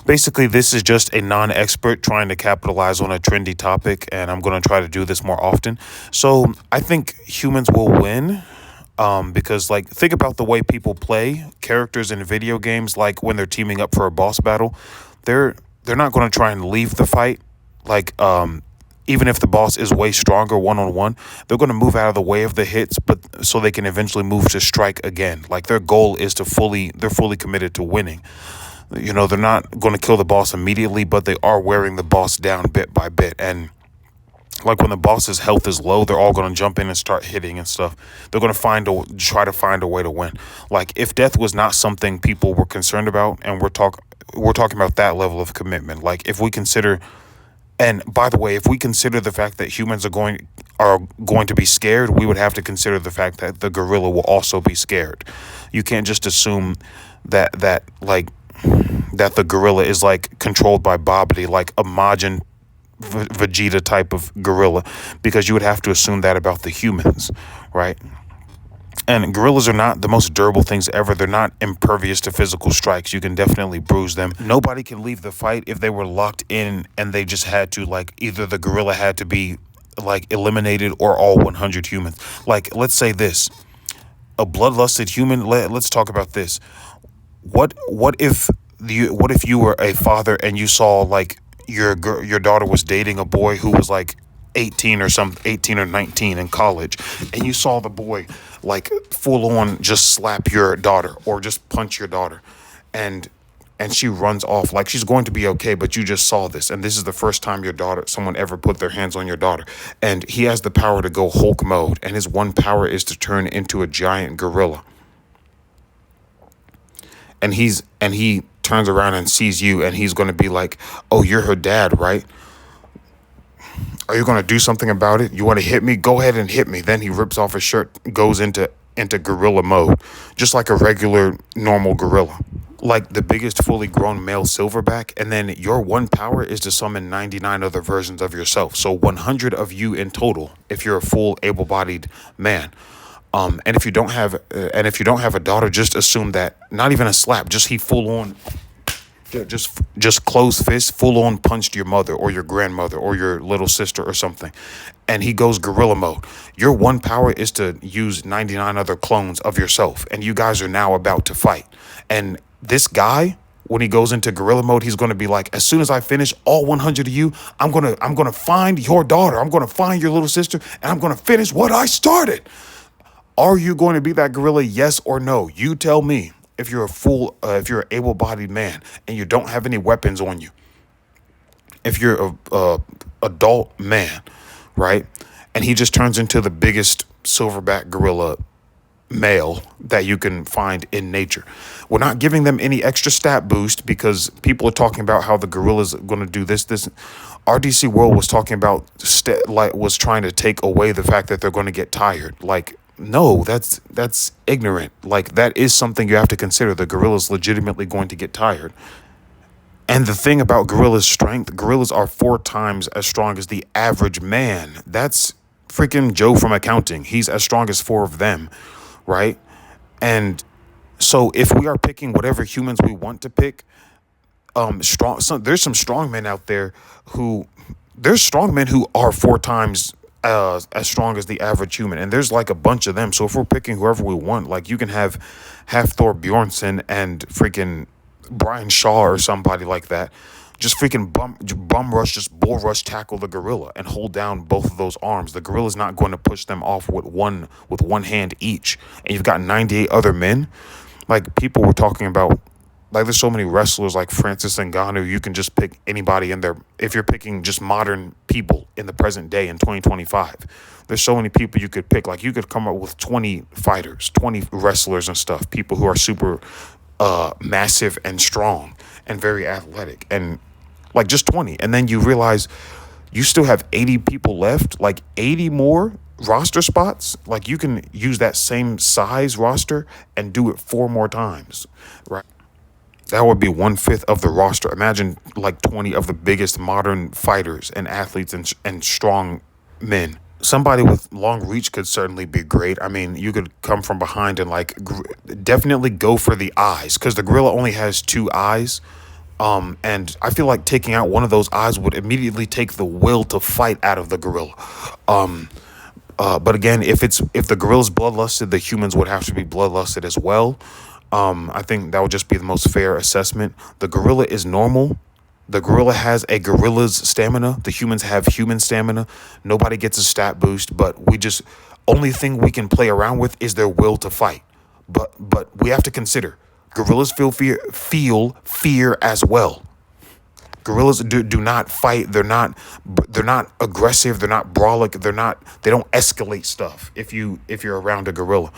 Basically, this is just a non-expert trying to capitalize on a trendy topic, and I'm going to try to do this more often. So I think humans will win, because, like, think about the way people play characters in video games. Like when they're teaming up for a boss battle, they're they're not going to try and leave the fight. Like, even if the boss is way stronger one on one, they're going to move out of the way of the hits, but so they can eventually move to strike again. Like their goal is to they're fully committed to winning. They're not going to kill the boss immediately, but they are wearing the boss down bit by bit. And like when the boss's health is low, they're all going to jump in and start hitting and stuff. They're going to try to find a way to win. Like if death was not something people were concerned about, and we're talking about that level of commitment. Like if we consider, and by the way, if we consider the fact that humans are going to be scared, we would have to consider the fact that the gorilla will also be scared. You can't just assume that the gorilla is like controlled by Bobbity, like a Majin Vegeta type of gorilla, because you would have to assume that about the humans, right? And gorillas are not the most durable things ever. They're not impervious to physical strikes. You can definitely bruise them. Nobody can leave the fight if they were locked in and they just had to, like, either the gorilla had to be like eliminated or all 100 humans. Like, let's say this, a bloodlusted human. Let's talk about this. What if you were a father and you saw like your daughter was dating a boy who was like 18 or 19 in college, and you saw the boy like full on just slap your daughter or just punch your daughter, and she runs off like she's going to be okay, but you just saw this, and this is the first time someone ever put their hands on your daughter, and he has the power to go Hulk mode, and his one power is to turn into a giant gorilla, and he turns around and sees you, and he's going to be like, "Oh, you're her dad, right? Are you going to do something about it? You want to hit me? Go ahead and hit me." Then he rips off his shirt, goes into gorilla mode, just like a regular normal gorilla, like the biggest fully grown male silverback. And then your one power is to summon 99 other versions of yourself, so 100 of you in total if you're a full able-bodied man. And if you don't have a daughter, just assume that not even a slap, just he full on, just closed fist, full on punched your mother or your grandmother or your little sister or something, and he goes gorilla mode. Your one power is to use 99 other clones of yourself, and you guys are now about to fight. And this guy, when he goes into gorilla mode, he's going to be like, as soon as I finish all 100 of you, I'm going to find your daughter, I'm going to find your little sister, and I'm going to finish what I started. Are you going to be that gorilla? Yes or no? You tell me. If you're if you're an able-bodied man and you don't have any weapons on you, if you're a adult man, right, and he just turns into the biggest silverback gorilla male that you can find in nature. We're not giving them any extra stat boost because people are talking about how the gorilla's going to do this. RDC World was talking about was trying to take away the fact that they're going to get tired. Like, no, that's ignorant. Like, that is something you have to consider. The gorilla's legitimately going to get tired. And the thing about gorillas' strength, gorillas are 4 times as strong as the average man. That's freaking Joe from accounting. He's as strong as 4 of them, right? And so if we are picking whatever humans we want to pick, there's some strong men out there there's strong men who are 4 times as strong as the average human, and there's like a bunch of them. So if we're picking whoever we want, like you can have Thor Bjornsson and freaking Brian Shaw or somebody like that, just freaking bum rush, just bull rush tackle the gorilla and hold down both of those arms. The gorilla's not going to push them off with one hand each, and you've got 98 other men. Like, people were talking about, like, there's so many wrestlers like Francis Ngannou. You can just pick anybody in there. If you're picking just modern people in the present day in 2025, there's so many people you could pick. Like, you could come up with 20 fighters, 20 wrestlers and stuff, people who are super massive and strong and very athletic, and like just 20. And then you realize you still have 80 people left, like 80 more roster spots. Like, you can use that same size roster and do it 4 more times, right? That would be 1/5 of the roster. Imagine like 20 of the biggest modern fighters and athletes and strong men. Somebody with long reach could certainly be great. I mean, you could come from behind and like definitely go for the eyes, because the gorilla only has 2 eyes. And I feel like taking out one of those eyes would immediately take the will to fight out of the gorilla. But again, if the gorilla's bloodlusted, the humans would have to be bloodlusted as well. I think that would just be the most fair assessment. The gorilla is normal. The gorilla has a gorilla's stamina. The humans have human stamina. Nobody gets a stat boost, but we just only thing we can play around with is their will to fight. But we have to consider gorillas feel fear as well. Gorillas do not fight. They're not aggressive. They're not brolic. They don't escalate stuff. If you're around a gorilla,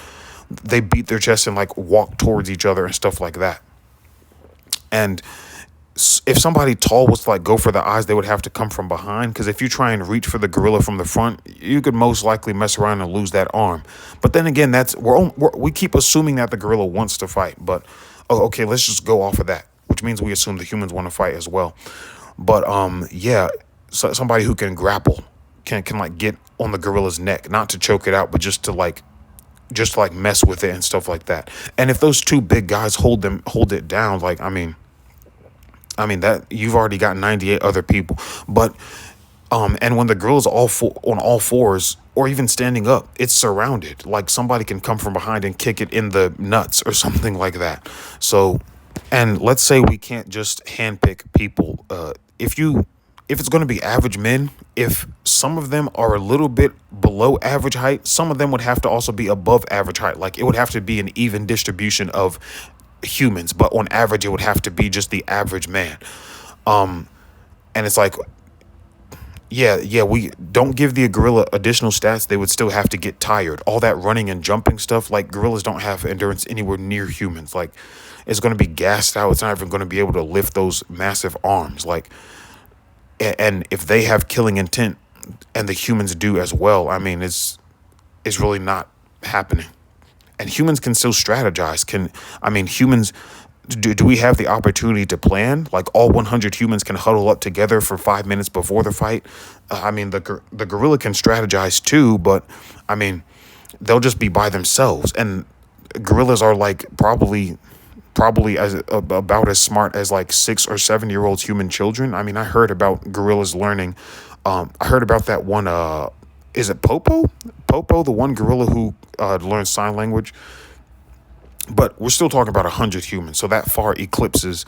they beat their chest and like walk towards each other and stuff like that. And if somebody tall was to like go for the eyes, they would have to come from behind. Because if you try and reach for the gorilla from the front, you could most likely mess around and lose that arm. But then again, we keep assuming that the gorilla wants to fight. But okay, let's just go off of that, which means we assume the humans want to fight as well. But yeah, somebody who can grapple can like get on the gorilla's neck, not to choke it out, but just to like mess with it and stuff like that. And if those two big guys hold it down, like I mean that you've already got 98 other people. But and when the gorilla's on all fours or even standing up, it's surrounded. Like somebody can come from behind and kick it in the nuts or something like that. So, and let's say we can't just handpick people. If it's going to be average men, if some of them are a little bit below average height, some of them would have to also be above average height. Like it would have to be an even distribution of humans, but on average, it would have to be just the average man. And it's like, yeah, we don't give the gorilla additional stats. They would still have to get tired. All that running and jumping stuff, like gorillas don't have endurance anywhere near humans. Like it's going to be gassed out. It's not even going to be able to lift those massive arms. Like, and if they have killing intent and the humans do as well, I mean, it's really not happening. And humans can still strategize. Humans, do we have the opportunity to plan? Like all 100 humans can huddle up together for 5 minutes before the fight. The gorilla can strategize too, but I mean, they'll just be by themselves. And gorillas are like probably as about as smart as like 6 or 7 year olds human children. I mean, I heard about gorillas learning. I heard about that one. Is it Popo? Popo, the one gorilla who learned sign language. But we're still talking about 100 humans, so that far eclipses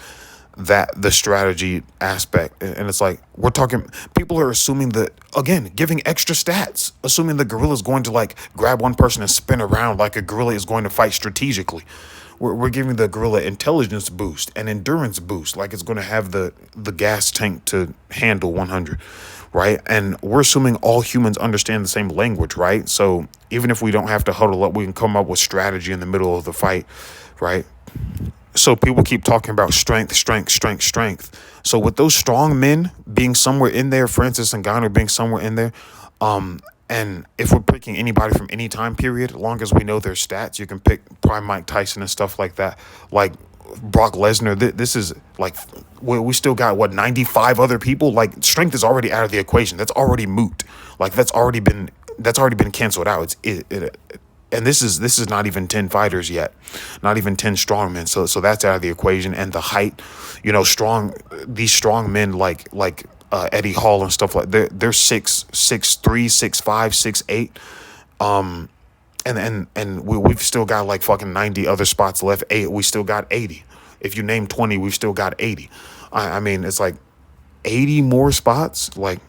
the strategy aspect. And it's like we're talking. People are assuming that, again, giving extra stats, assuming the gorilla is going to like grab one person and spin around like a gorilla is going to fight strategically. We're giving the gorilla intelligence boost and endurance boost, like it's going to have the gas tank to handle 100, right? And we're assuming all humans understand the same language, right? So even if we don't have to huddle up, we can come up with strategy in the middle of the fight, right? So people keep talking about strength. So with those strong men being somewhere in there, Francis Ngannou being somewhere in there, and if we're picking anybody from any time period, as long as we know their stats, you can pick prime Mike Tyson and stuff like that. Like Brock Lesnar, this is like, we still got, 95 other people? Like strength is already out of the equation. That's already moot. Like that's already been canceled out. And this is not even 10 fighters yet, not even 10 strong men. So that's out of the equation. And the height, these strong men like Eddie Hall and stuff like that, they're 6'3", 6'5", 6'8". And we've still got like fucking 90 other spots left. We still got 80. If you name 20, we've still got 80. I mean, it's like 80 more spots, like,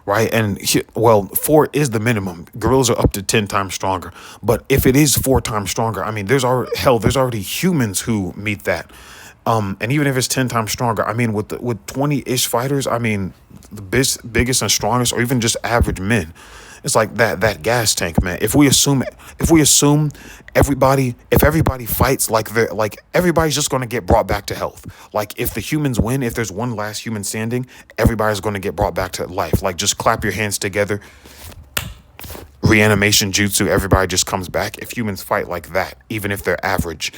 right? And 4 is the minimum. Gorillas are up to 10 times stronger. But if it is 4 times stronger, I mean, there's already humans who meet that. And even if it's 10 times stronger, I mean, with 20-ish fighters, I mean, the biggest and strongest, or even just average men, it's like that gas tank, man. If we assume everybody fights like everybody's just going to get brought back to health. Like if the humans win, if there's one last human standing, everybody's going to get brought back to life. Like just clap your hands together. Reanimation jutsu, everybody just comes back. If humans fight like that, even if they're average,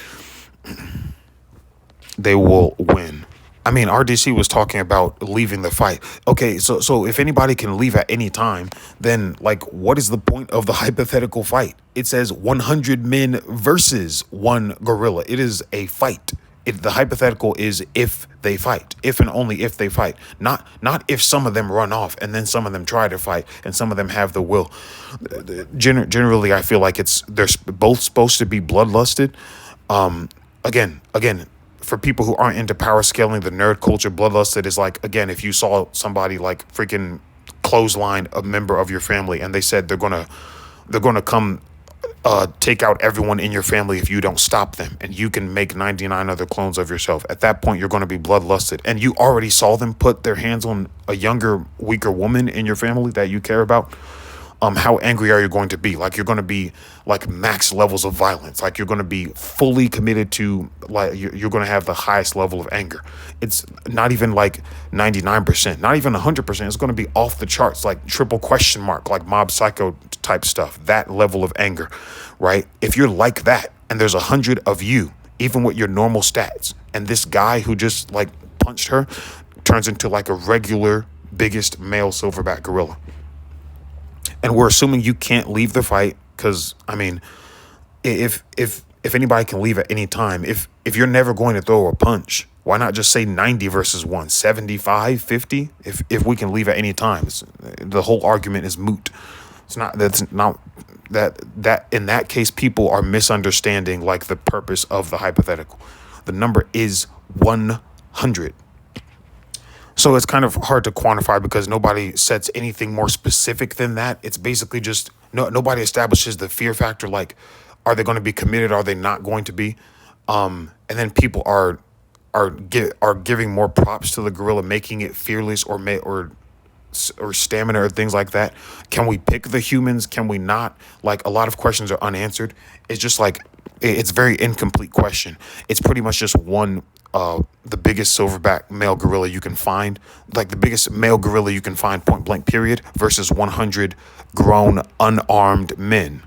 they will win. I mean, RDC was talking about leaving the fight. Okay, so if anybody can leave at any time, then like, what is the point of the hypothetical fight? It says 100 men versus one gorilla. It is a fight. The hypothetical is if they fight, if and only if they fight, not if some of them run off and then some of them try to fight and some of them have the will. Generally, I feel like they're both supposed to be bloodlusted. Again, for people who aren't into power scaling, the nerd culture, bloodlusted is like, again, if you saw somebody like freaking clothesline a member of your family and they said they're gonna come take out everyone in your family if you don't stop them, and you can make 99 other clones of yourself. At that point, you're going to be bloodlusted, and you already saw them put their hands on a younger, weaker woman in your family that you care about. How angry are you going to be? Like, you're going to be like max levels of violence. Like, you're going to be fully committed to, like, you're going to have the highest level of anger. It's not even like 99%, not even 100%. It's going to be off the charts, like triple question mark, like Mob Psycho type stuff, that level of anger, right? If you're like that and there's 100 of you, even with your normal stats, and this guy who just like punched her turns into like a regular biggest male silverback gorilla, and we're assuming you can't leave the fight, because I mean, if anybody can leave at any time, if you're never going to throw a punch, why not just say 90 versus 1, 75, 50? If we can leave at any time, the whole argument is moot. It's not, that's not, that in that case, people are misunderstanding like the purpose of the hypothetical. The number is 100. So it's kind of hard to quantify because nobody sets anything more specific than that. It's basically just nobody establishes the fear factor. Like, are they going to be committed? Are they not going to be? And then people are giving more props to the gorilla, making it fearless or stamina or things like that. Can we pick the humans? Can we not? Like, a lot of questions are unanswered. It's just like, it's very incomplete question. It's pretty much just the biggest silverback male gorilla you can find, like the biggest male gorilla you can find, point blank period, versus 100 grown unarmed men.